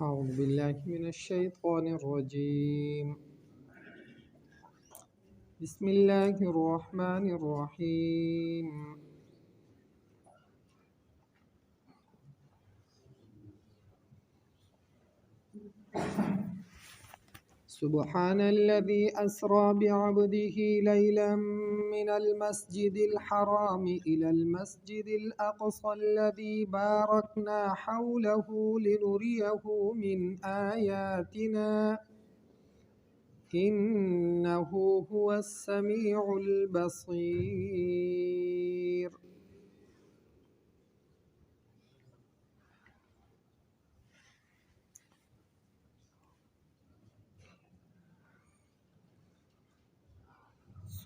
أعوذ بالله من الشيطان الرجيم. بسم الله الرحمن الرحيم. سبحان الذي أسرى بعبده ليلا من المسجد الحرام إلى المسجد الأقصى الذي باركنا حوله لنريه من آياتنا إنه هو السميع البصير.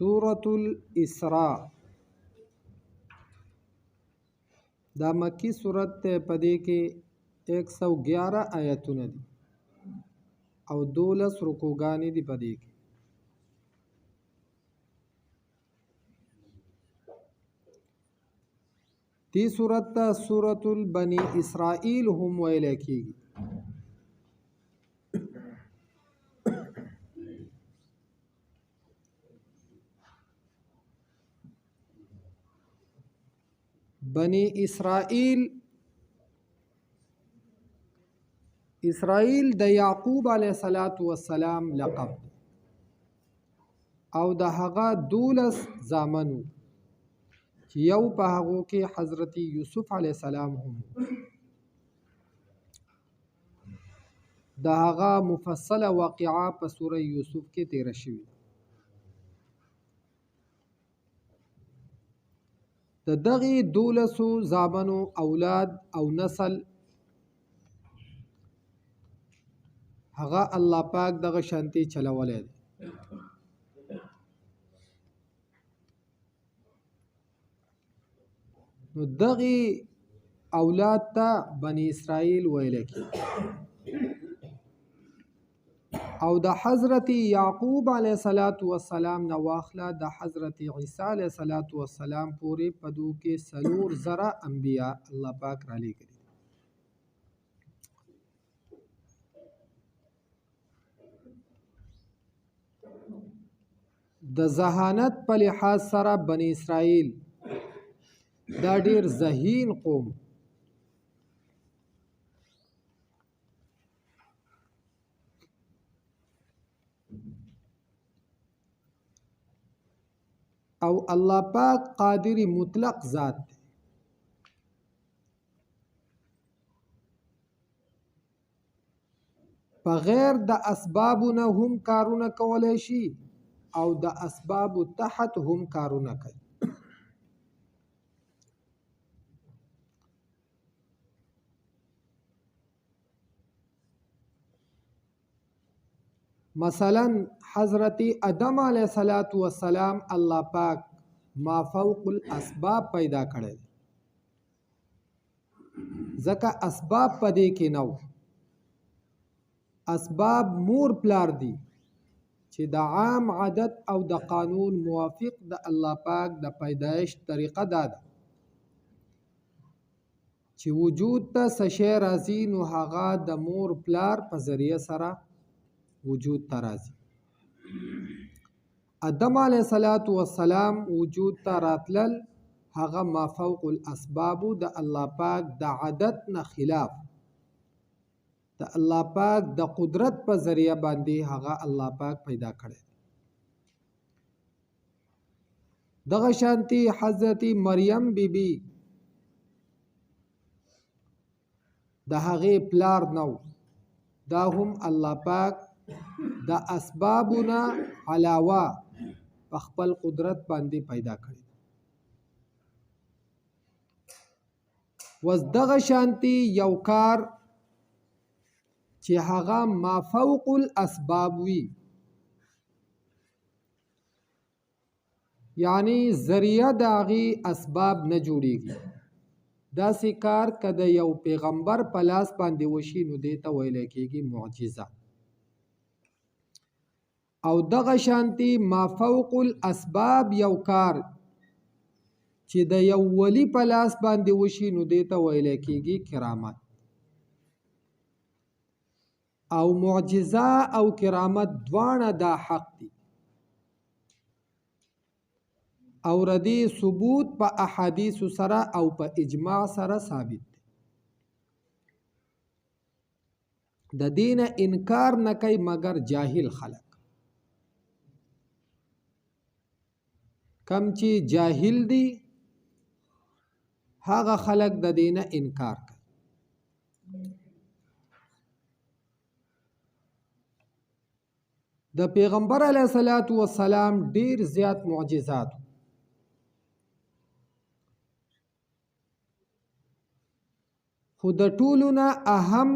سورة الاسراء دا مکی سورت ته پدې کې 111 آیتونه دي او 12 رکوګانې دي پدې کې. دې سورت ته سورۃ البنی اسرائیل هم ویل کېږي. بنی اسرائیل د یعقوب علیه السلام لقب او د هغه 12 زامنو چې یو په هغو کې حضرت یوسف علیه السلام هم د هغه مفصله واقعه په سوره یوسف کې تیر شوی. د دغه 12 زامنو اولاد او نسل هغه الله پاک دغه شانتي چلولې. نو دغه اولاد ته بنی اسرائیل ویل کی او د حضرت یعقوب علیه السلام نو واخله د حضرت عیسی علیه السلام پورې پدو کې سلور زره انبیا الله پاک را لېږلي. د ذهانت په لحاظ سره بنی اسرائیل دا ډیر ذهین قوم او الله پاک قادر مطلق ذات دی. بغیر د اسبابونه هم کارونه کولای شي او د اسباب تحت هم کارونه کوي. مثلا حضرت آدم علیه السلام الله پاک ما فوق الاسباب پیدا کړی ځکه اسباب پدې کې نو. اسباب مور پلار دي چې د عام عادت او د قانون موافق د الله پاک د پیدایش طریقه دا ده چې وجود ته څه شی راځي نو هغه د مور پلار په ذریعه سره وجود ته راځي. آدم علیه السلام وجود ته راتلل هغه ما فوق الاسباب د الله پاک د عادت نه خلاف د الله پاک د قدرت په ذریعہ باندې هغه الله پاک پیدا کړي. دغه شانتی حضرت مریم بیبي د هغه پلار نو دا هم الله پاک د اسبابونه علاوه په خپل قدرت باندې پیدا کړي. وز دغه شانتی یو کار چې هغه ما فوق الاسباب وي یعنی ذریعہ داغي اسباب نه جوړيږي. دا کار کده یو پیغمبر په لاس باندې وشي نو دیته ویل کېږي معجزه. او دغه شانتی ما فوق الاسباب یو کار چې د یو ولی په لاس باندې وشي نو دیته ویل کېږي کرامت. او معجزه او کرامت دواړه دا حق دي او ردی ثبوت په احادیث سره او په اجماع سره ثابت دی د دین انکار نه کوي مگر جاهل خلق کم چې جاهل دي هغه خلق د دین انکار کوي د پیغمبر علیه الصلاۃ والسلام ډیر زیات معجزات خو د ټولو نه اهم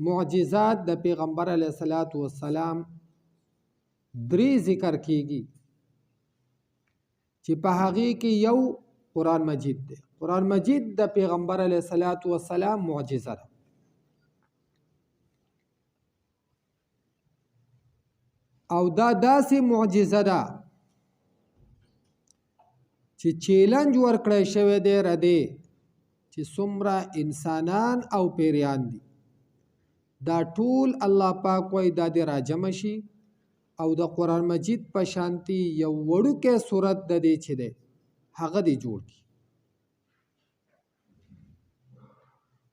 معجزات د پیغمبر علیه الصلاۃ والسلام درې ذکر کیږي چې په هغه کې یو قرآن مجید دی قرآن مجید د پیغمبر علیه الصلاۃ والسلام معجزه ده او دا داسې معجزه ده چې چیلنج ورکړی شوی دی ردی چې څومره انسانان او پیریان دي دا ټول الله پاک وایي دا دې راجمع شي او د قرآن مجید په شانتي یو وړوکی صورت د دې چې دی هغه دې جوړ کړي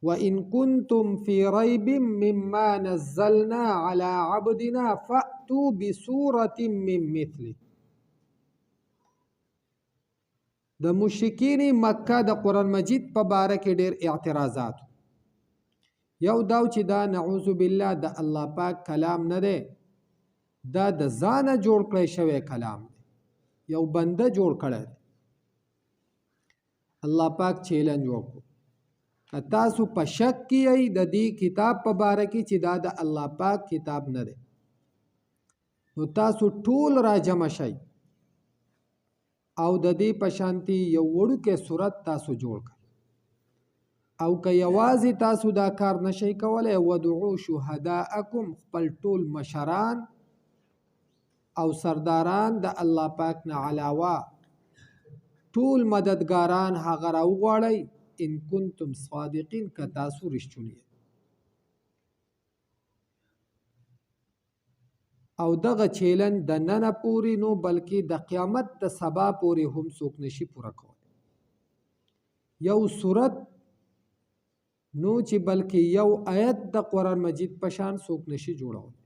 وَإِن كُنتُمْ فِي رَيْبٍ مِّمَّا نَزَّلْنَا عَلَى عَبْدِنَا فَأْتُوا بِسُورَةٍ مِّن مِّثْلِهِ د مشرکین مکه د قرآن مجید په باره کې ډېر اعتراضات یو داو چې دا نعوذ بالله د الله پاک کلام نه دی دا د ځانه جوړ کړی شوی کلام دی یو بنده جوړ کړی الله پاک چیلنج وکړو که تاسو په شک کې یئ د دې کتاب په باره کې چې دا د الله پاک کتاب نه دی نو تاسو ټول را جمع شئ او د دې په شانتي یو وړوکی صورت تاسو جوړ کړئ او که یوازې تاسو دا کار نشئ کولی ودعو شهداءکم خپل ټول مشران او سرداران د الله پاک نه علاوه ټول مددګاران هغه راوغواړئ ان کنتم صادقین که تاسو رښتونی او دغه چیلنج د ننه پورې نو بلکې د قیامت د سبا پورې هم څوک نشي پوره کولی یو صورت نو چې بلکې یو آیت د قرآن مجید په شان څوک نشي جوړولی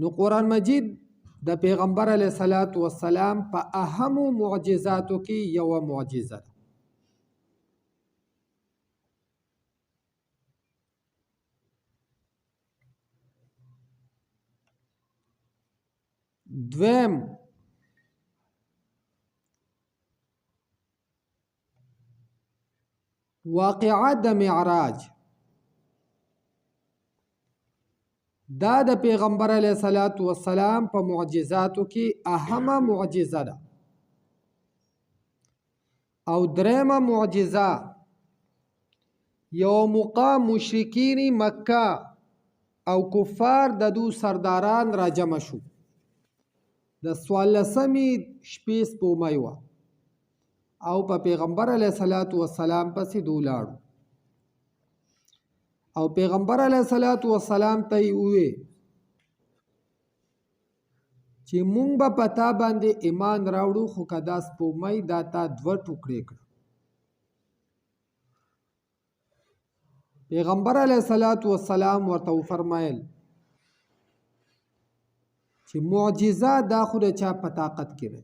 نو قرآن مجید د پیغمبر علیه الصلاۃ والسلام په اهمو معجزاتو کې یو معجزه ده دویم واقعه د معراج دا د پیغمبر علیه الصلاۃ والسلام په معجزاتو کې اهمه معجزه ده او دریمه معجزه یو مقام مشرکین مکه او کفار د دو سرداران را جمع شو د 14مې شپې سپوږمۍ وه او په پیغمبر علیه الصلاۃ والسلام پسې دو لاړو او پیغمبر علیه الصلاۃ والسلام ته یې ووې چې مونږ به په تا باندې ایمان راوړو خو که دا سپوږمۍ دا تا 2 ټوکړې کړه پیغمبر علیه الصلاۃ والسلام ورته وفرمایل چې معجزه دا خو د چا په طاقت کې ده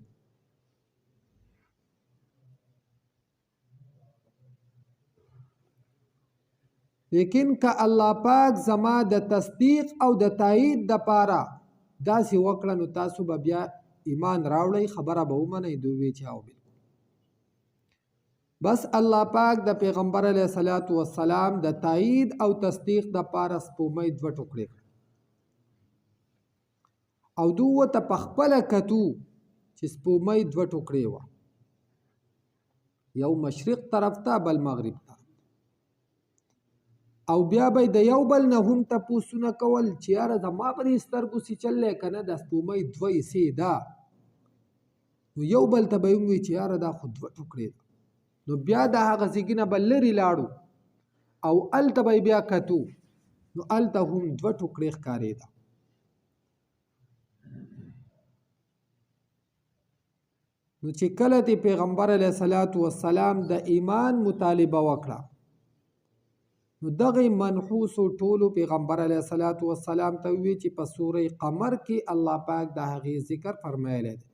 لیکن که الله پاک زما د تصدیق او د تایید د پاره داسې وکړه نو تاسو به بیا ایمان راوړئ خبره به ومنئ دوی چې او بالکل بس الله پاک د پیغمبر علیه الصلاۃ والسلام د تایید او تصدیق د پاره سپوږمۍ 2 ټوکړې او دوه ته پخپله کتو چې سپوږمۍ 2 ټوکړې وه یو مشرق طرف ته بل مغرب ته او بیا به د یو بل نه هم تپوسونه کول چې یاره زما په دې سترګو څه چللی که نه د سپوږمۍ 2 حصې ده نو یو بل ته به یې ووایي چې یاره دا خو 2 ټوکړې ده نو بیا د هغه ځایګي نه به لرې لاړو او هلته به بیا کتو نو الته هم دوه ټوکړې ښکارېده. نو چې کله د پیغمبر علیه الصلاۃ والسلام د ایمان مطالبه وکړه، نو دغه منحوس ټولو پیغمبر علیه الصلاۃ والسلام ته وی چې په سوره قمر کې الله پاک د هغې ذکر فرمایلی دی،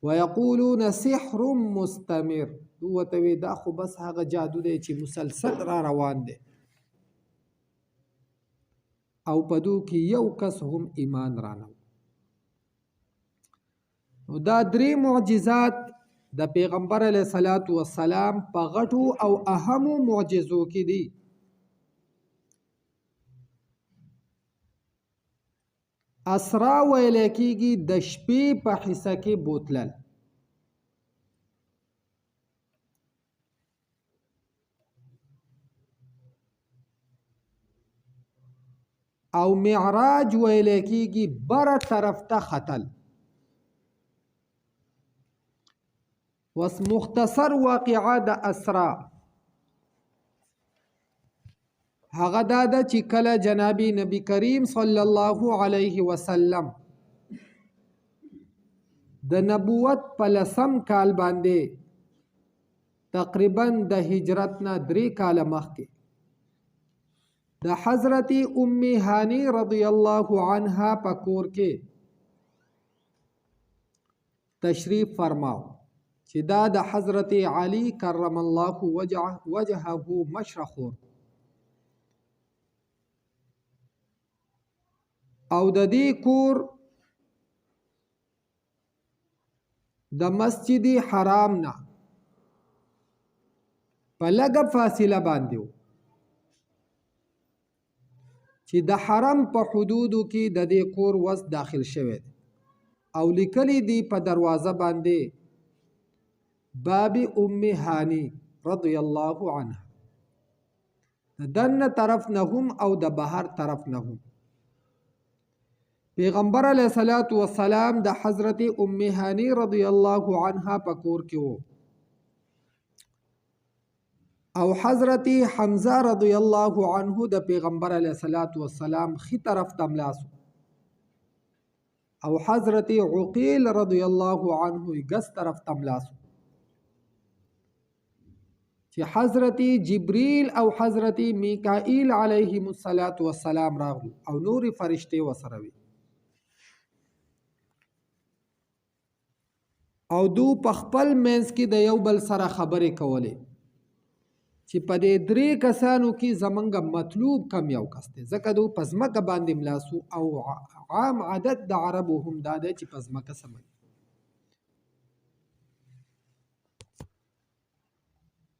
ويقولون سحر مستمر. دوته وی دا خو بس هغه جادو دی چې مسلسل را روان دی، او په دو کې یو کس هم ایمان رانه. نو دا درې معجزات د پیغمبر علیه الصلاۃ والسلام په غټو او اهمو معجزو کې دي. اسرا ویل کېږي د شپې په حصه کې بوتلل، او معراج ویل کېږي بره طرف ته ختل. وس مختصر واقعه د اسرا هغه دا ده چې کله جنابی نبی کریم صلی الله علیه وسلم د نبوت په 10 کال باندې تقریبا د هجرت نه 3 کال مخکې د حضرت ام هانی رضی الله عنها په کور کې تشریف فرماو چې دا د حضرت علی کرم الله وجهه مشرخور، او د دې کور د مسجد حرام نه په لږه فاصله باندې و چې د حرم په حدودو کې د دې کور وس داخل شوی دی، او لیکلی دی په دروازه باندې باب ام هانی رضی الله عنها، د دنه طرف نه هم او د بهر طرف نه هم. پیغمبر علیه الصلاۃ والسلام د حضرت ام هانی رضی الله عنها په کور کې وو، او حضرت حمزه رضی الله عنه د پیغمبر علیه الصلاۃ والسلام خي طرف تملاسو، او حضرت عقیل رضی الله عنه ګس طرف تملاسو، چې حضرت جبریل او حضرت میکائیل علیهم السلام راغلو او نور فرشته وسره وي، او دو په خپل منځ کې د یو بل سره خبرې کولې چې په دې 3 کسانو کې زمونږ مطلوب کم یو کس دی، ځکه دو په ځمکه باندې ملاسو، او عام عادت د عربو هم دا دی چې په ځمکه سموي.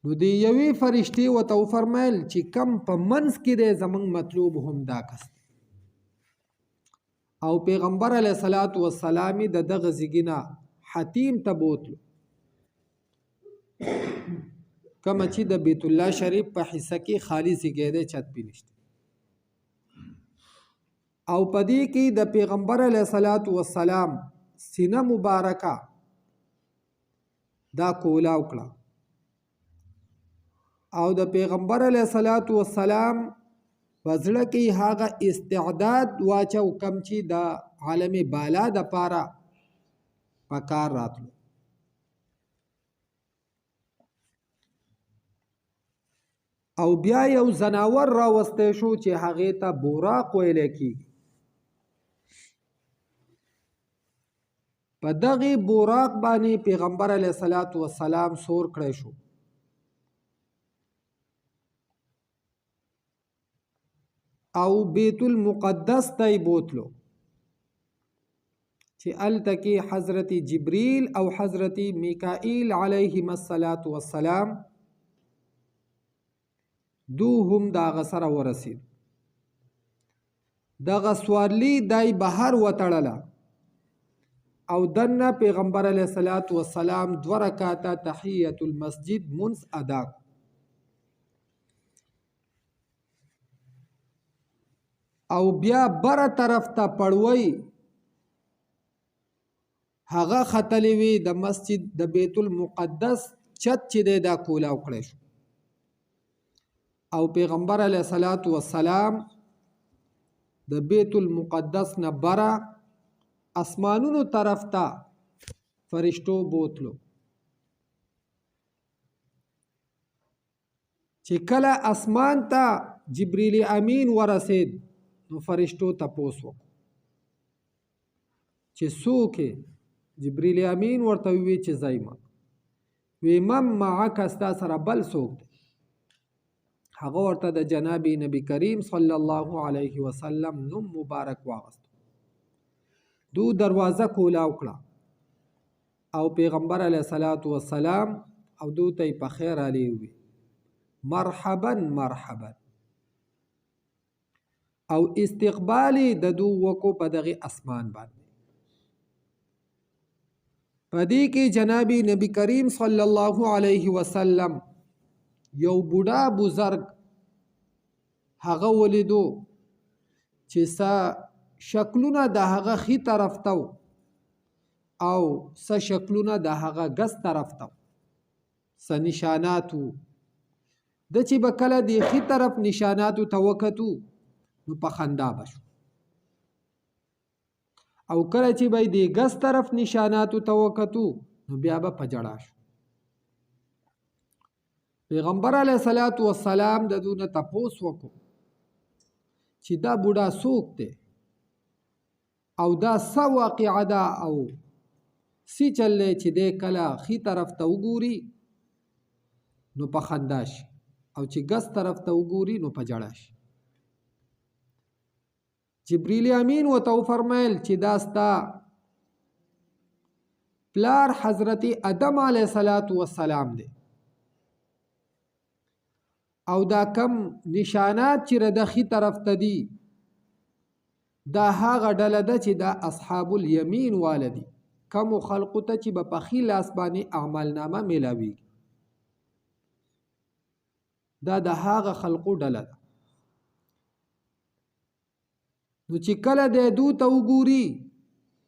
نو دی یوې فرشتې ورته وفرمیل چې کم په منځ کې دی زمونږ مطلوب هم دا کس دی، او پیغمبر علیه الصلاۃ والسلام د دغه زیږینا حتیم ته بوتلو، کومه چې د بیت الله شریف په حصه کې خالی زیږی دی، چت پې نشته، او په دې کې د پیغمبر علیه الصلاۃ والسلام سینه مبارکه دا کولا وکړه، او د پیغمبر علیه الصلاۃ والسلام پزړه کې هغه استعداد واچو کم چې د عالم بالا د پاره پکار راتلو. او بیا یو زناور راوسته شو چې هغه ته بوراق ویل کېږي. په دغه بوراق باندې پیغمبر علیه الصلاۃ والسلام سور کړی شو، او بیت المقدس ته بوتلو چې الته کې حضرت جبریل او حضرت میکائیل علیهم السلام دو هم دا غسر ورسید. دغه سوارلی دای بهر وتړله، او دنه پیغمبر علیه الصلاۃ والسلام 2 رکعاته تحیت المسجد منځ ادا، او بیا بره طرف ته پړوي هغه ختلې وي د مسجد د بیت المقدس چت چې دی دا کولاو کړی شو. او پیغمبر علیه الصلاۃ والسلام د بیت المقدس نه برا اسمانونو طرف ته فرشتو بوتلو. چې کله اسمان ته جبرئیل امین ورسید نو فرشتو تپوس وکړو چې څوک جبرئیل امین ورته وی چې زایما وی من معک استا سره بل څوک هغه ورته د جناب نبی کریم صلی الله علیه وسلم نوم مبارک واغست. دو دروازه کولا وکړه او پیغمبر علیه الصلاۃ والسلام او دو ته په خیر علی وی مرحبا مرحبا او استقبالی د دو وکو په دغه اسمان باندې. پدې کې جناب نبی کریم صلی الله علیه وسلم یو بوډا بزرگ هغه ولیدو چې سا شکلونه د هغه خي طرف ته او سا شکلونه د هغه ګس طرف ته س نشاناتو د چې بکله د خي طرف نشاناتو توکتو نو په خندا بشو او کله چې به د ګس طرف نشاناتو توکتو نو بیا به پجړا شو. پیغمبر علیه الصلاۃ والسلام د دونه تپوس وکړو چې دا بوډا څوک دی او دا څه واقعه ده او سی چلې چې د کله خي طرف ته وګوري نو په خندا شي او چې ګس طرف ته وګوري نو په جړا شي. جبرئیل امین وته فرمایل چې دا ستا پلار حضرت آدم علیه السلام دی او دا کم نشانات چې ردخی طرف ته دي دا هغه ډله ده چې دا اصحاب الیمین والدي کم خلقو ته چې په خی لاس باندې اعمال نامه ملاوي دا د هغه خلقو ډله ده. نو چې کله د دو ته وګوري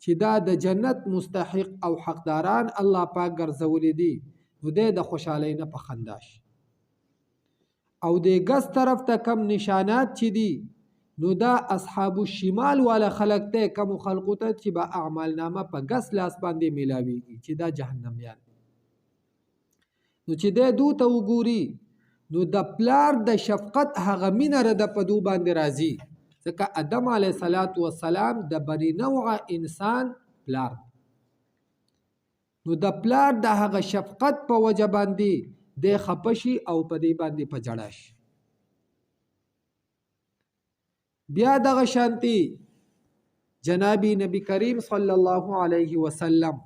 چې دا د جنت مستحق او حقداران الله پاک ګرځولې دي نو د خوشحالۍ نه په خندا شي او د ګس طرف ته کم نشانات چې دي نو دا اصحاب الشمال والا خلق ته کم خلقو ته چې با اعمال نامه په ګس لاس باندې ملاويږي چې دا جهنميان. نو چې د دو ته وګوري نو د پلار د شفقت هغه مینه ر د پدو باندې راځي ځکه آدم علیه السلام د بری نوع انسان پلار نو د پلار د هغه شفقت په وجه باندې د خپشي او په دې باندې په جړاش. بیا دغه شانتی جنابی نبی کریم صلی الله علیه وسلم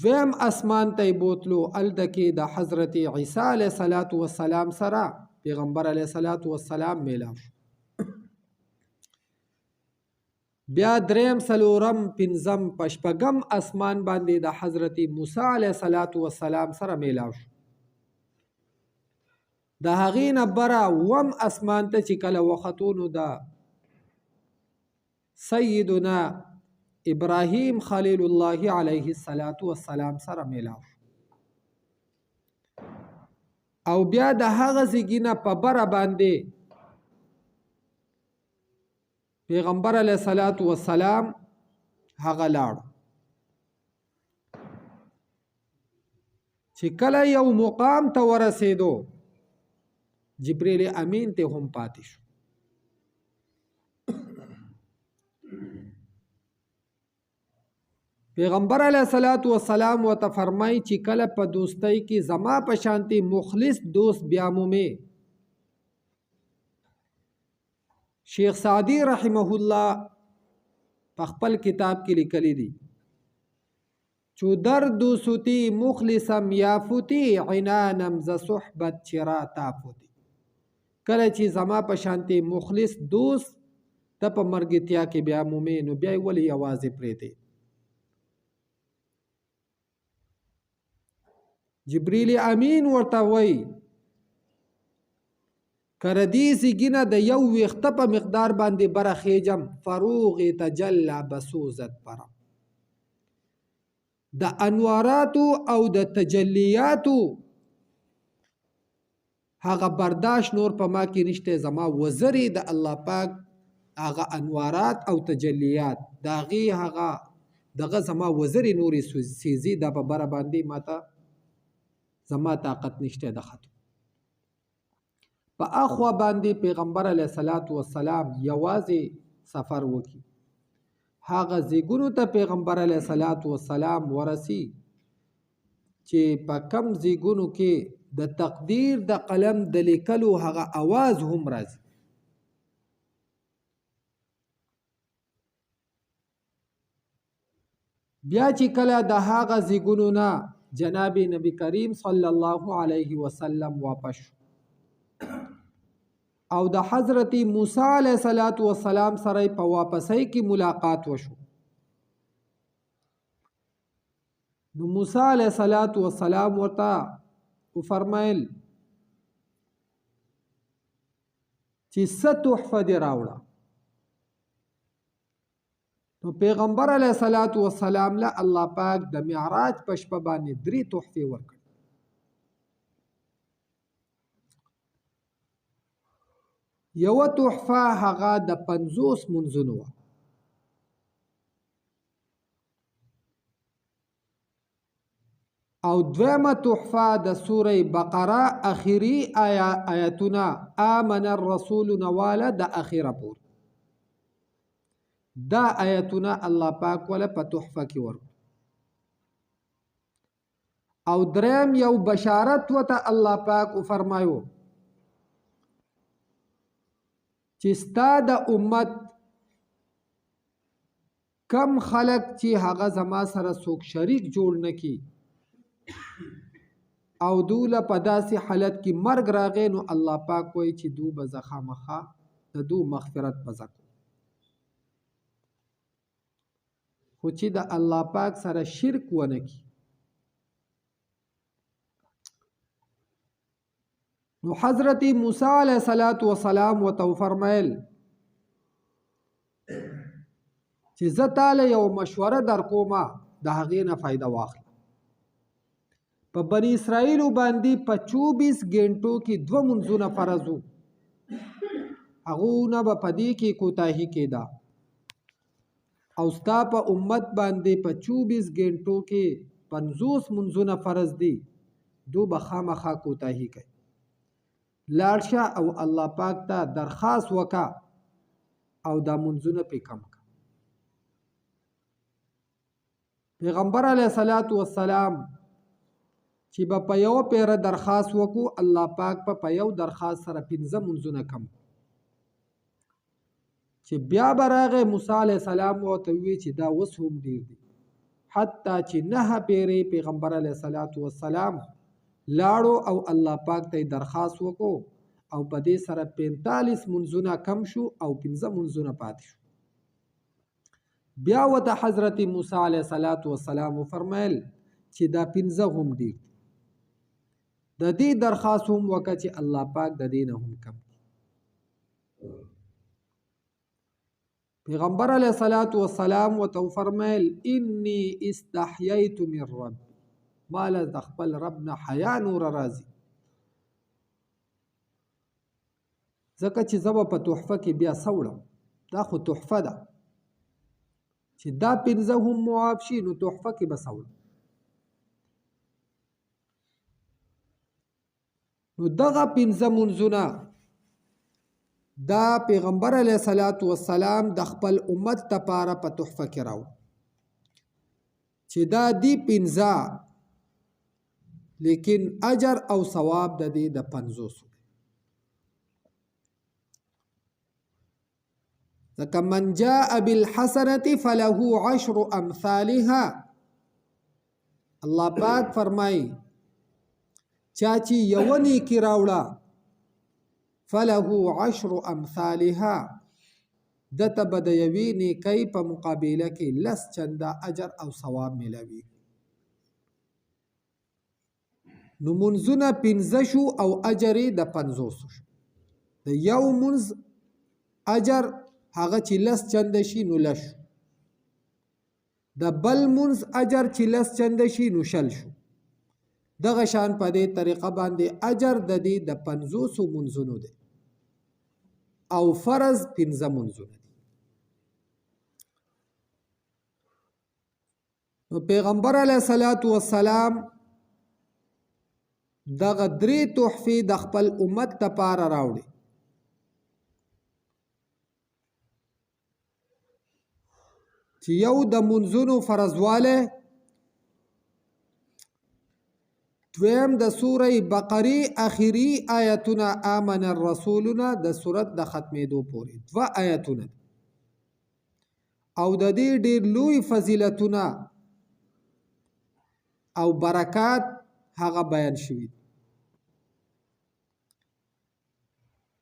دویم اسمان ته بوتلو الدکی د حضرت عیسی علیه السلام سره پیغمبر علیه السلام میلاو شو. بیا دریم سلورم پنځم پشپغم اسمان باندې د حضرت موسی علیه السلام سره میلاو شو. د هغې نه بره وم اسمان ته چې کله وختونو د سیدنا ابراهیم خلیل الله علیه السلام سره میلاو شو. او بیا د هغه زیګینه په بره باندې پیغمبر علیه السلام هغه لاړ چې کله یو مقام ته ورسېدو جبرئیل امین ته هم پاتې شو. پیغمبر علیه السلام وته فرمای چې کله په دوستۍ کې زما په شانتي مخلص دوست بیا مومه. شیخ سعدی رحمه الله په خپل کتاب کې لیکلی دی چو درد سوتی مخلصم یافوتی عنانم ز صحبت چرا تافوتی. کله چې زما په شانتي مخلص دوست ته په مرګتیا کې بیا مومه نو بیا ولی आवाज پریته. جبرئیل امین ورته وای کردیسی گینه د یو ویخته په مقدار باندې برخیجم فروغ تجلا بسوزت پرم. د انواراتو او د تجلیاتو هغه برداشت نور په ما کې نشته، زما وزرې د الله پاک هغه انوارات او تجلیات داغي هغه دغه زما وزرې نورې سیزي دا په بره باندې ماته زما طاقت نشته د خطو. په اخوا باندې پیغمبر علیه الصلاۃ والسلام یوازې سفر وکي، هغه زیګونو ته پیغمبر علیه الصلاۃ والسلام ورسی چې په کم زیګونو کې د تقدیر د قلم د لیکلو هغه आवाज هم راځي. بیا چې کله د هغه زیګونو نه جناب نبی کریم صلی الله علیه وسلم واپس او د حضرت موسی علیه السلام سره په واپسۍ کې ملاقات وشو. نو موسی علیه السلام ورته فرمایل چې څه تحفه دې راوړه. نو پیغمبر علیه السلام له الله پاک د معراج په شپه باندې 3 تحفې ورکړې. یو تحفه هغه د 50 منځونو وه، او دویمه تحفه د سوره بقره اخیری آیتونه آمن الرسول نواله د اخیره پور دا آیتونه الله پاک ولا په تحفه کې ورکړ. او دریم یو بشارت وته الله پاک فرمایو چې ستا د امت کم خلق چې هغه زما سره څوک شریک جوړ نکي او دوله په داسې حالت کې مرګ راغی، نو الله پاک وایي چې دو به زه خامخا د دو مغفرت به زه کوم. خو چې د الله پاک سره شرک ونه کي نو حضرت موسی علیه السلام ورته فرمایل چې زه تاله یو مشوره در کومه د هغې نه فایده واخله. په بنی اسرائیلو باندې په 24 غنټو کې 2 منځونه فرض وو، هغو نه به په دې کې کوتاهي کېده، او ستا په امت باندې په 24 غنټو کې 50 منځونه فرض دي، دو به خامخا کوتاهي کوي. لاړ شه او الله پاک ته درخواست وکا او دا منځونه پې کم کا. پیغمبر علیه السلام چې به په یو پیره درخواست وکو، الله پاک په یو درخواست سره 15 منځونه کم. چې بیا به راغی موسی علیه السلام ورته ووی چې دا اوس هم ډېر دي، حتی چې 9 پیرې پیغمبر علیه السلام لاړو او الله پاک ته درخواست وکړو او په دې سره 45 منځونه کم شو او 15 منځونه پاتې شو. بیا ورته حضرت موسی علیه السلام فرمایل چې دا 15 هم ډېر دي، د دې درخواست هم وکړه چې الله پاک د دې نه هم کم. پیغمبر علیه السلام ورته فرمایل انی استحییت من رب، مال د خپل رب نه حیا نور راځي، ځکه چې زه به په تحفه کې بیا سوړم، دا خو تحفه ده چې دا 15 هم معاف شي نو تحفه کې به سوړم. نو دغه 15 منځونه دا پیغمبر علیه السلام د خپل امت لپاره په تحفه کې راو چې دا دی 15 لیکن اجر او ثواب د دې د 50. ځکه من جاء بالحسنه فله 10 امثالها، الله پاک فرمایي چا چې یو نیکی راوړه فله 10 امثالها، دته به د یوې نیکۍ په مقابله کې 10 چنده اجر او ثواب ملوي. نو منځونه 15 شو او اجر د 50 شو. د یو منځ اجر هغه چې 10 چنده شي نو لش، د بل منځ اجر چې 10 چنده شي نو شل شو، دغه شان په دې طریقه باندې اجر د دې د 50 منځونو دی او فرض 15 منځونه دي. نو پیغمبر علیه الصلاۃ والسلام دغه درې تحفې د خپل امت لپاره راوړي. چې یو د منځونو فرضواله، دویم د سوره بقره اخیری آیتونه آمن الرسولنا د سورت د ختمېدو پورې 2 آیتونه او د دې ډېر لوی فضیلتونه او برکات هغه بیان شوي.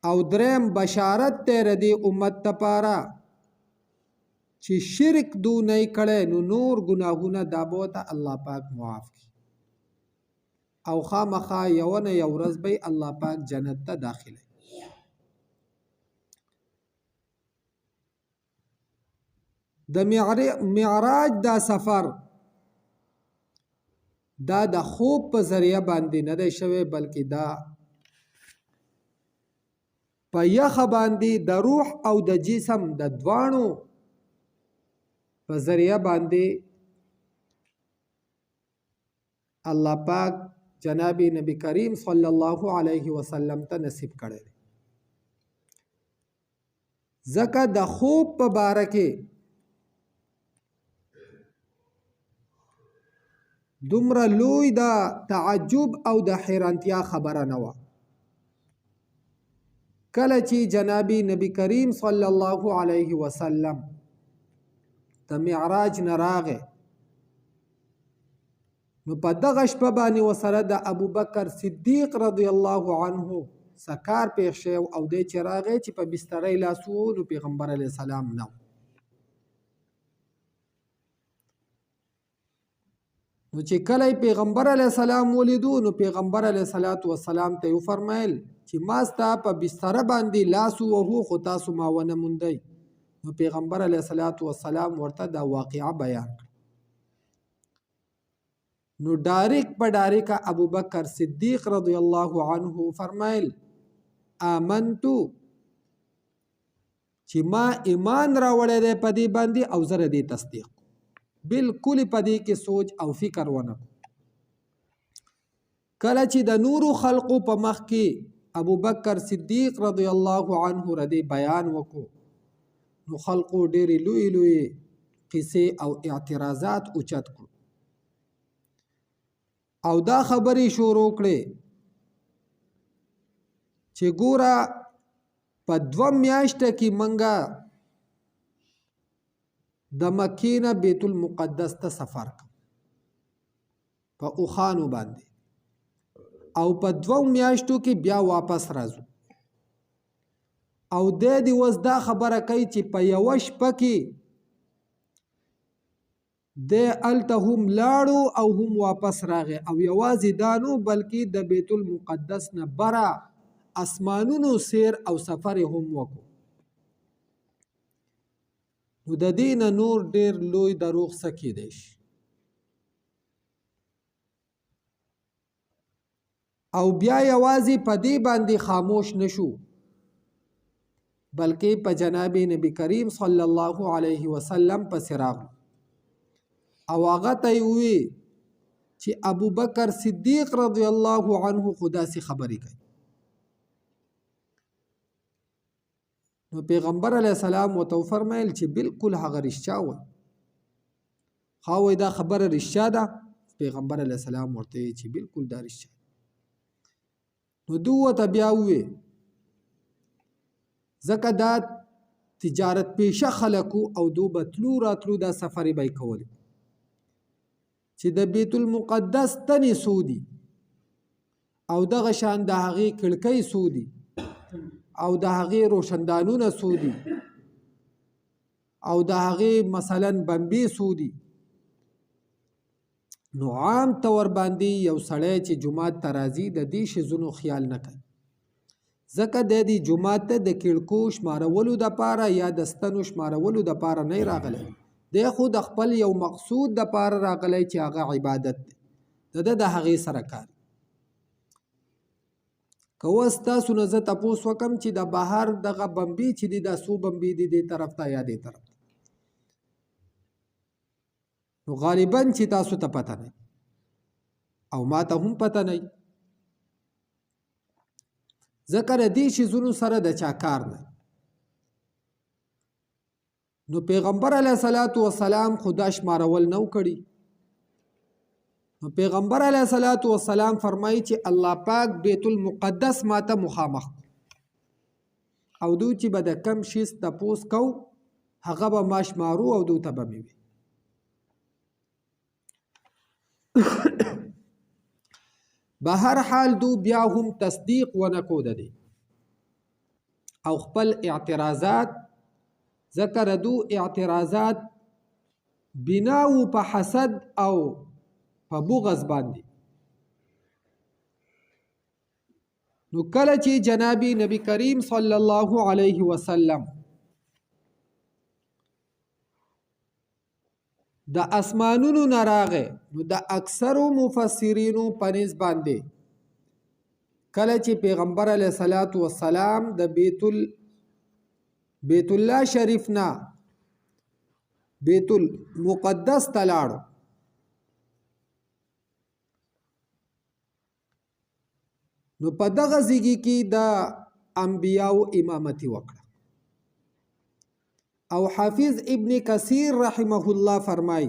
او دریم بشارت تیر دی امت لپاره چې شرک دو نه کړي نو نور ګناهونه دا بوته الله پاک معاف کړي او خامخا یو نه یو ورځ به الله پاک جنت ته داخله. د معراج دا سفر دا د خوب په ذریعہ باندې نه دی شوی، بلکې دا په یخ باندې د روح او د جسم د دوانو په ذریعہ باندې الله پاک جناب نبی کریم صلی الله علیه وسلم ته نصیب کړی. ځکه د خوب په باره کې دومره لوی د تعجب او د حیرانتیا خبره نه وه. کله چې جناب نبی کریم صلی الله علیه وسلم ته معراج نه راغی نو په دغه شپه باندې وسره د ابوبکر صدیق رضی الله عنه سکار پیښ شو او د چراغ چې په بسترې لاسو نو پیغمبر علی السلام نو. نو چې کله پیغمبر علی السلام ولیدو نو پیغمبر علی السلام ته یو فرمایل چې ما ستا په بستر باندې لاسو وهو خو تاسو ما ونه موندئ. نو پیغمبر علی السلام ورته دا واقعه بیان کړ. نو ډایرک په ډایرک ابوبکر صدیق رضی الله عنه فرمایل آمنتو چې ما ایمان راوړی دی په دې باندې او زه دې تصدیق بالکل په دې کې سوچ او فکر ونه. کله چې د نورو خلقو په مخ کې ابوبکر صدیق رضی الله عنه ردی بیان وکړو نو خلقو ډېرې لوی لوی قصې او اعتراضات اوچت کړو او دا خبرې شروع کړې چې ګوره په 2 میاشته کې منګه د مکې نه بیت المقدس ته سفر کوم په اوخانو باندې او په 2 میاشتو کې بیا واپس راځو. او د دې وس دا خبره کوي چې په یو شپه کې د الته هم لاړو او هم واپس راغی او یوازې دانو بلکې د بیت المقدس نه برا اسمانونو سیر او سفر هم وکړو. نو د دین نور ډیر لوی دروغ سکی دی او بیا یوازې په دې باندې خاموش نشو بلکې په جناب نبی کریم صلی الله علیه وسلم په سراغ او هغه ته وی چې ابوبکر صدیق رضی الله عنه خدا سي خبرې کوي. نو پیغمبر علیه السلام وتو فرمایل چې بالکل هغه رښتیا و. خو دا خبره رښتیا ده؟ پیغمبر علیه السلام ورته چې بالکل دا رښتیا. نو دوه ته بیا وی ځکه دا تجارت پیشه خلکو او دو بتلو راتلو دا سفرې به کول چې د بیت المقدس تنې سودی او دغه شان د هغې کړکۍ سودی او د هغې روشندانونه سودی او د هغې مثلا بمبې سودی. نو عام طور باندې یو سړی چې جمعات ته راځي د دې شیزونو خیال نه کوي ځکه د دې جمعات ته د کړکو شمارولو دپاره یا د ستنو شمارولو دپاره نه راغلی دی خو د خپل یو مقصود دپاره راغلی چې هغه عبادت دی. د د هغې سره کار که اوس تاسو نه زه تپوس وکم چې د بهر دغه بمبي چې دي دا څو بمبي دي دې طرف ته یا دې طرف ته نو غالبا چې تاسو ته پته نه او ما ته هم پته نه ځکه د دې شیزونو سره د چا کار نه نو پیغمبر علیه الصلاۃ والسلام خدا شمارول نو کړي نو پیغمبر علیه الصلاۃ والسلام فرمایي چې الله پاک بیت المقدس ماته مخامخ او دو چې به د کم شیز تپوس کو هغه به ما شمارو او دو ته به مې وي به هر حال دو بیا هم تصدیق ونکو د دې او خپل اعتراضات ذکر دو اعتراضات بناو په حسد او په بغض باندې نو کله چې جنابی نبی کریم صلی الله علیه وسلم د اسمانونو نراغه نو د اکثرو مفسرینو پنځ باندې کله چې پیغمبر علیه الصلاۃ والسلام د بیت الله شریف نه بیت المقدس تلاړو نو په دغه ځای کې د انبیاو امامتي وکړه او حافظ ابن کثیر رحمه الله فرمای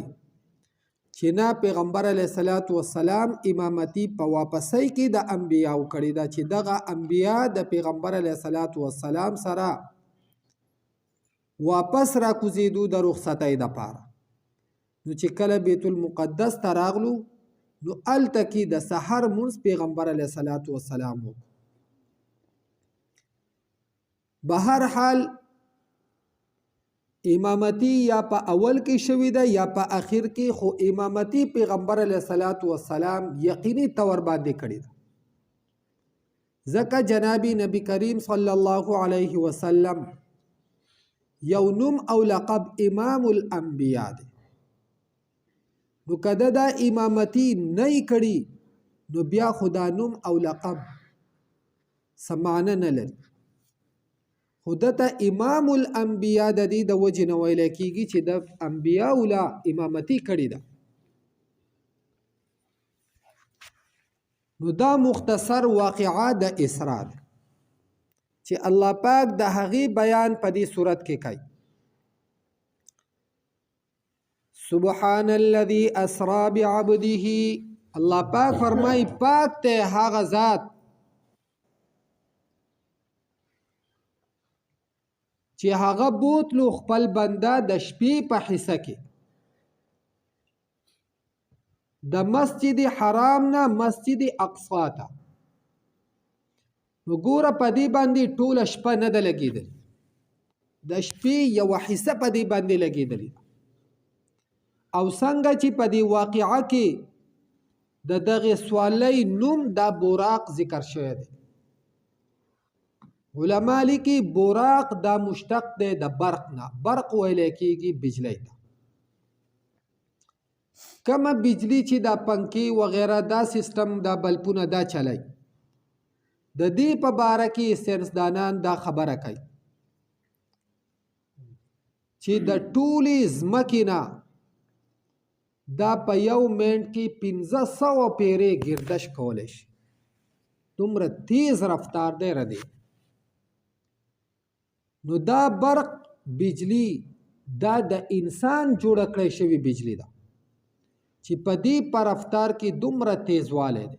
چې نه پیغمبر علیه الصلاۃ والسلام امامتي په واپسۍ کې د انبیاو کړی دا چې دغه انبیا د پیغمبر علیه الصلاۃ والسلام سره واپس را کوزیدو د رخصتۍ د پاره نو چې کله بیت المقدس ته راغلو نو الته کې د سحر مونځ پیغمبر علیه الصلاۃ والسلام به هر حال امامتی یا په اول کې شوی ده یا په اخر کې خو امامتی پیغمبر علیه الصلاۃ والسلام یقیني طور باندې کړی ده ځکه جنابی نبی کریم صلی الله علیه وسلم یو نوم او لقب امام الانبیاء دی نو کده دا امامتی نه کړي نو بیا خدا نوم او لقب سمانه نه لري خودته امام الانبیاء د دې د وجه نه ویل کېږي چې د انبیاء ولا امامتی کړي ده نو دا مختصر واقعه د اسراء چې الله پاک د هغې بیان په دې صورت کې کوي سبحان الذي اسرا بعبده الله پاک فرمای پاک ته هغه ذات چې هغه بوتلو خپل بنده د شپې په حصہ کې د مسجد حرام نه مسجد اقصا ته وګوره په دې باندې ټوله شپه نه ده لګېدلې د شپې یوه حصه په دې باندې لګېدلې او څنګه چې په دې واقعه کې د دغه سوالۍ نوم دا براق ذکر شوی دی علما لیکي براق دا مشتق دی د برق نه برق ویل کېږي بجلی ته کمه بجلی چې دا پنکې وغیره دا سیستم دا بلپونه دا چلی د دې په باره کې ساینسدانان دا خبره کوي چې د ټولې ځمکې نه دا په یو منټ کې 1500 پیرې گردش کولی شي دومره تیز رفتار دی ردی نو دا برق بجلی دا د انسان جوړه کړی شوی بجلی ده چې په دې په رفتار کې دومره تیزوالی دی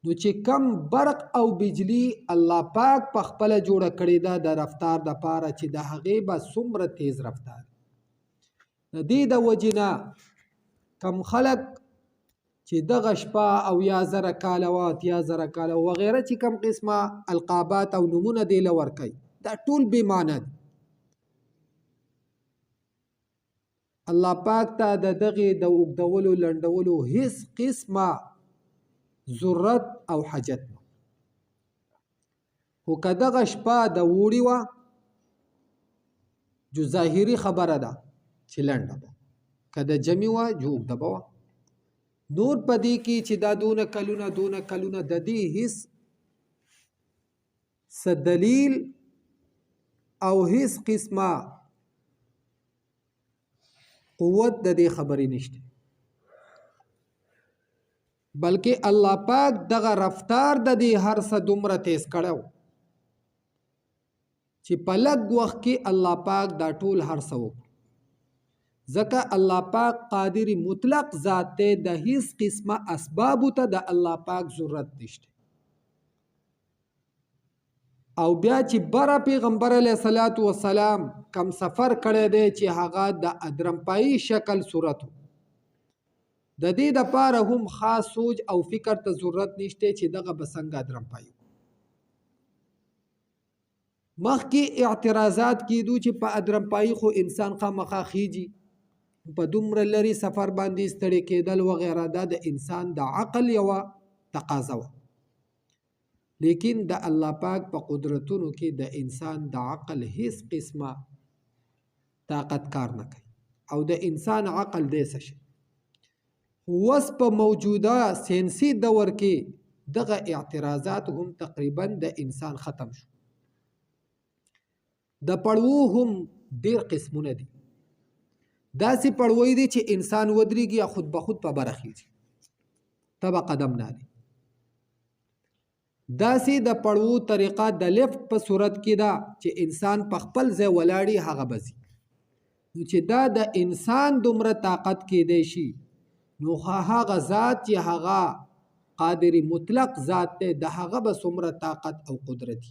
نو چې کم برق او بجلی الله پاک په خپله جوړه کړې ده د رفتار د پاره چې د هغې به څومره تیز رفتار د دې د وجې نه کم خلک چې دغه شپه او یا زره کاله وه اتیا زره کاله وغیره چې کم قسمه القابات او نومونه دې له ورکوي دا ټول بې معنی دي الله پاک ته د دغې د اوږدولو لنډولو هیڅ قسمه ضرورت او حاجت نه خو که دغه شپه د وړي وه جو ظاهري خبره ده چې لنډه ده که د جمعي وه جو اوږده به وه نور پدې کې چې دا دونه کلونه د دې هیڅ دلیل او هیڅ قسمه قوت د دې خبرې نشته، بلکې الله پاک دغه رفتار د دې هر څه دومره تیز کړو چې په لږ وخت کې الله پاک دا ټول هر څه وکړ. ځکه الله پاک قادر مطلق ذات دی، د هیڅ قسمه اسبابو ته د الله پاک ضرورت نشته. او بیا چې بره پیغمبر علیه الصلاۃ والسلام کم سفر کړی دی چې هغه د ادرمپایي شکل صورت د دې دپاره هم خاص سوچ او فکر ته ضرورت نشته چې دغه به څنګه ادرمپایي. مخکې اعتراضات کیدو چې په ادرمپایي خو انسان خامخا خیږي، په دومره لري سفر باندې ستړي کېدل وغیره، دا د انسان د عقل یوه تقاضا وه. لیکن د الله پاک په قدرتونو کې د انسان د عقل هیڅ قسمه طاقت کار نه کوي، او د انسان عقل دی څه شي. اوس په موجوده ساینسي دور کې دغه اعتراضات هم تقریبا د انسان ختم شو. د پړوو هم ډیر قسمونه دي. داسې پړوی دی چې انسان ودرېږي یا خود به خود په بره خیږي، تبه قدم نه دی. داسې د پړوو طریقه د لفت په صورت کې ده چې انسان په خپل ځای ولاړی هغه بځي. نو چې دا د انسان دومره طاقت کېدی شي، نو هغه ذات چې هغه قادر مطلق ذات دی، د هغه به څومره طاقت او قدرت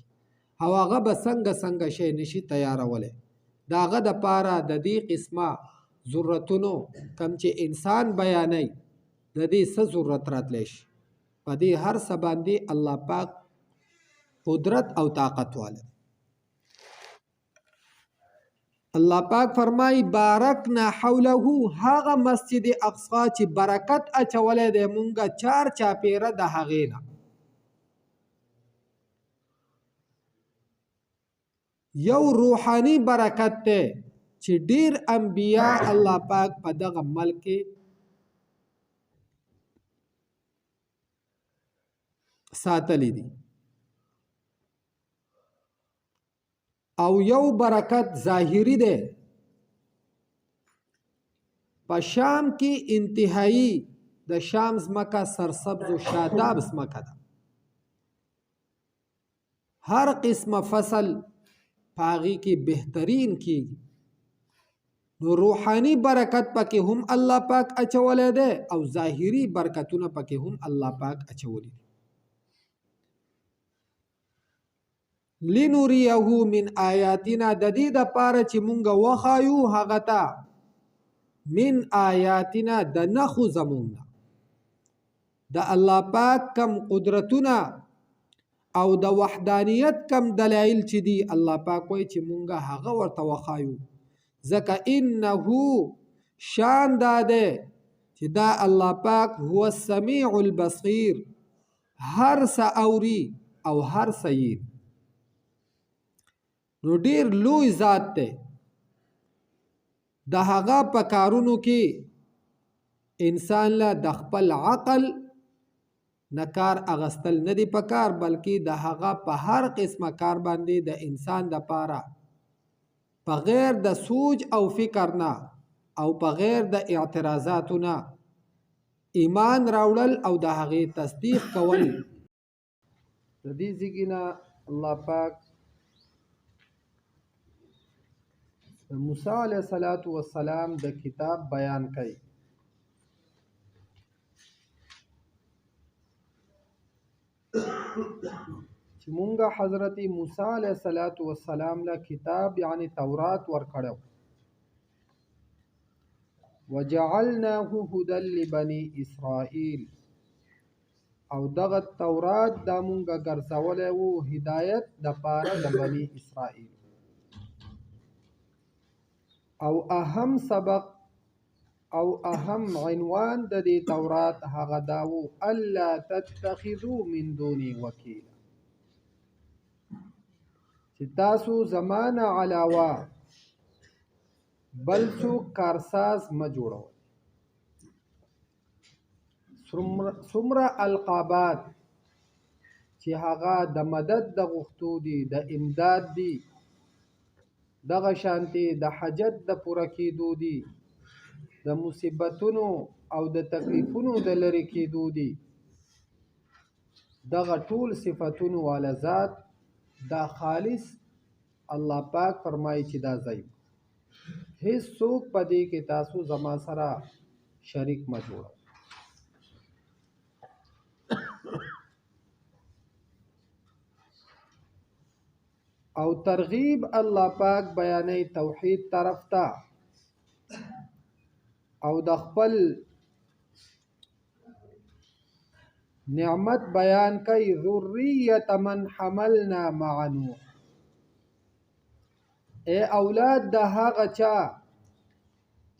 او هغه به څنګه شی نشي تیارولی. د هغه دپاره د دې قسمه ضرورتونو کم چې انسان بیانوي د دې څه ضرورت راتلی شي. په دې هر څه باندې الله پاک قدرت او طاقت والا. الله پاک فرمای بارکنا حوله، هغه مسجد اقصی چې برکت اچولی دی مونږه چار چاپیره د هغې نه. یو روحانی برکت دی چې ډیر انبیا الله پاک په دغه ملک کې ساتلی دي، او یو برکت ظاهری دی. په شام کې انتهایی د شام ځمکه سرسبز و شاداب ځمکه ده، هر قسمه فصل پاغي کې بهترین کیږي. نو روحانی برکت پکې هم الله پاک اچولی دی، او ظاهری برکتونه پکې هم الله پاک اچولی دی. لنوریه من آیاتنا، د دې دپاره چې مونږ وښایو هغه ته من آیاتنا د نښو زمونږ نه، د الله پاک کم قدرتونه او د وحدانیت کم دلایل چې دي، الله پاک وایي چې مونږ هغه ورته وښایو. ځکه انه شان دا دی چې دا الله پاک هو السمیع البصیر، هر څه اوري او هر څه یې. نو ډیر لوی ذات دی. د هغه په کارونو کې انسان له د خپل عقل نه کار اغستل نه دی پکار، بلکې د هغه په هر قسمه کار باندې د انسان دپاره په غیر د سوچ او فکر نه او په غیر د اعتراضاتو نه ایمان راوړل او د هغې تصدیق کول. د دې ځای نه الله پاک د موسی علیه السلام د کتاب بیان کوي. چې مونږه حضرت موسی علیه السلام له کتاب یعنی تورات ورکړو. وجعلناه هدى لبني اسرائیل، او دغه تورات دا مونږه ګرځولی وو هدایت د پاره د بني اسرائیل. او اهم سبق او اهم عنوان د دې تورات هغه داو الا تتخذوا من دوني وکیلا، چې تاسو زمانه علاوه بل څوک کارساز مه جوړوئ. څومره القابات چې هغه د مدد د غوښتو دي، د امداد دي، دغه شانتي د حاجت د پوره کېدو دي، د مصیبتونو او د تکلیفونو د لرې کېدو دي، دغه ټول صفتونو والا ذات دا خالص الله پاک فرمایي چې دا ځای هیڅ څوک په دې کې تاسو زما سره شریک مه جوړوئ. او ترغیب الله پاک بیانې توحید طرف ته او د خپل نعمت بیان کوي ذریه من حملنا مع نوح، اے اولاد د هغه چا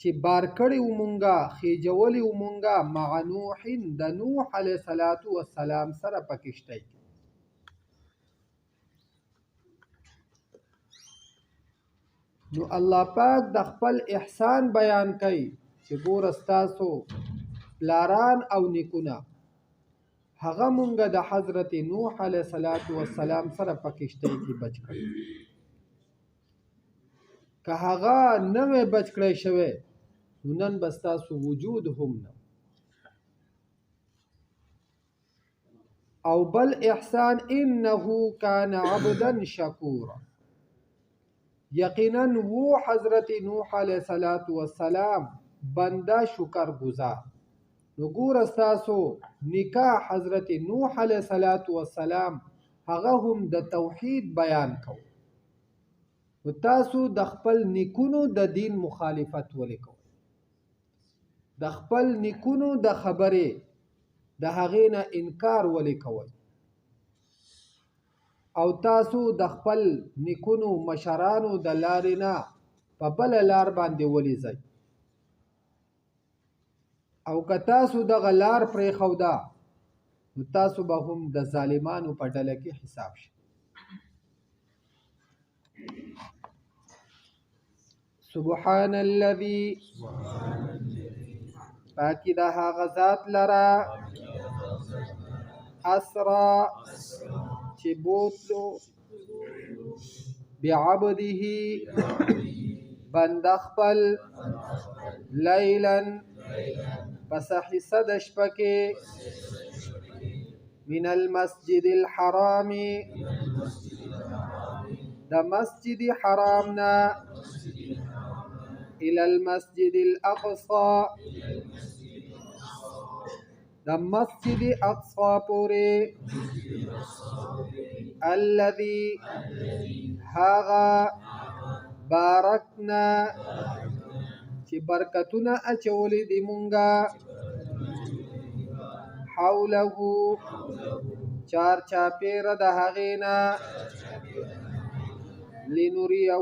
چې بار کړی و مونږه خېجولی و مونږه مع نوح د نوح علیه السلام سره په کشتۍ. نو الله پاک د خپل احسان بیان کوي چې ګوره ستاسو پلاران او نیکونه هغه مونږه د حضرت نوح علیه السلام سره په کشتۍ کې بچ کړي. که هغه نه بچ کړی شوی نو نن به ستاسو وجود هم نه. او بل احسان انه کان عبدا شکورا، یقینا وہ حضرت نوح علیہ السلام بنده شکر گزار. نو ګور استاسو نکاح حضرت نوح علیہ السلام هغه هم د توحید بیان کو، نو تاسو د خپل نیکونو د دین مخالفت ولیکو، د خپل نیکونو د خبرې د هغې نه انکار ولیکوئ، او تاسو د خپل نیکونو مشرانو د لارې نه په بله لار باندې ولیځئ. او که تاسو دغه لار پرېښوده نو تاسو به هم د ظالمانو په ډله کې حساب شئ. سبحان الذي، پاکی د هغه ذات لره، اسرا چې بوتلو بعبده بنده خپل، لیلا پس حصه د شپه کې، من المسجد الحرام د مسجد حرام نه، الى المسجد الاقصى د مسجد اقصا پورې، الذي هاغا بارکنا چې برکتونه اچولې دي مونږه، حوله چار چاپیره د هغې نه، لنریه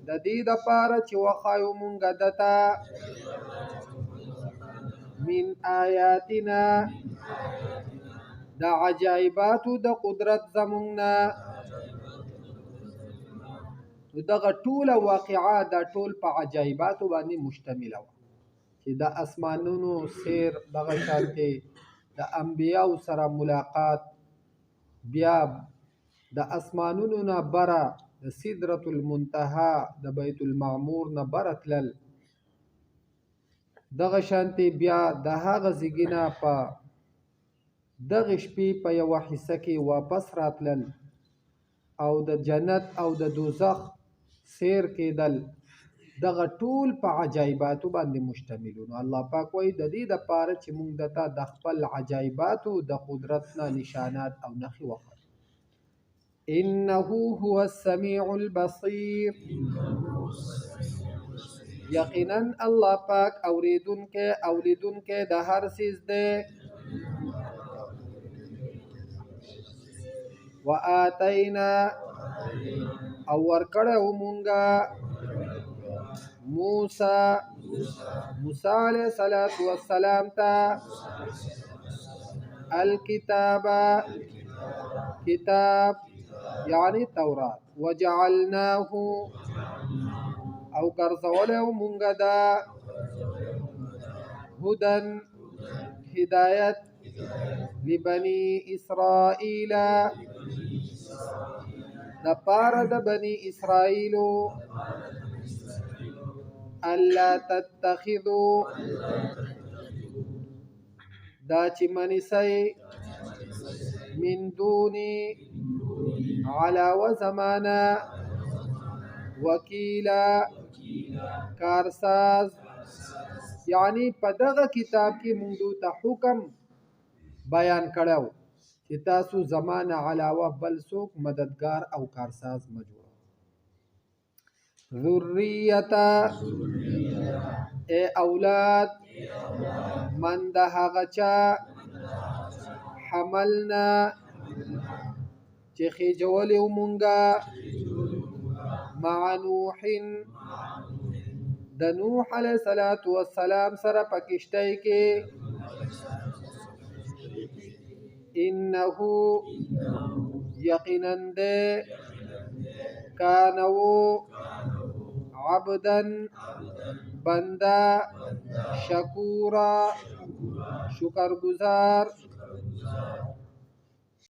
د دې دپاره چې وښایو مونږه دته، من آیاتنا د عجایباتو د قدرت زمونږ نه. دغه ټوله واقعه دا ټول په عجایباتو باندې مشتمله وه چې د اسمانونو سیر، دغه شانتې د انبیاو سره ملاقات، بیا د اسمانونو نه بره د سدرة المنتهى د بیت المعمور نه بره تلل، دغه شانتې بیا د هغه ځایګي نه په دغه شپې په یوه حصه کې واپس راتلل، او د جنت او د دوزخ سیر کېدل، دغه ټول په عجایباتو باندې مشتملون. الله پاک وایي د دې دپاره چې موږ دته د خپل عجایباتو د قدرت نه نشانات او نښې وښیو. انه هو السمیع البصیر، یقینا الله پاک اوریدونکی او لیدونکی د هر څیز دی. وآتینا او ورکړو مونږه موسی علیه السلام ته الکتاب کتاب یعنی تورات، وجعلناه او ګرځولی مونږه دا هدن هدایت لبني اسرائیل د پاره د بني اسرائیلو الا تتخذوا دا چې منیسي من دوني علاوه زمانه وکیلا کارساز یعنی په دغه کتاب کې موږ ته حکم بیان کړو چې تاسو زمانه علاوه بل څوک مددگار او کارساز مه جوړوئ. ذریتا اے اولاد من د هغه چا حملنا چې خېجولې مونږه مع نوح د نوح علیه السلام سره په کشتۍ کې انه یقینا ده کانو عبدا بندا شکورا شکر گزار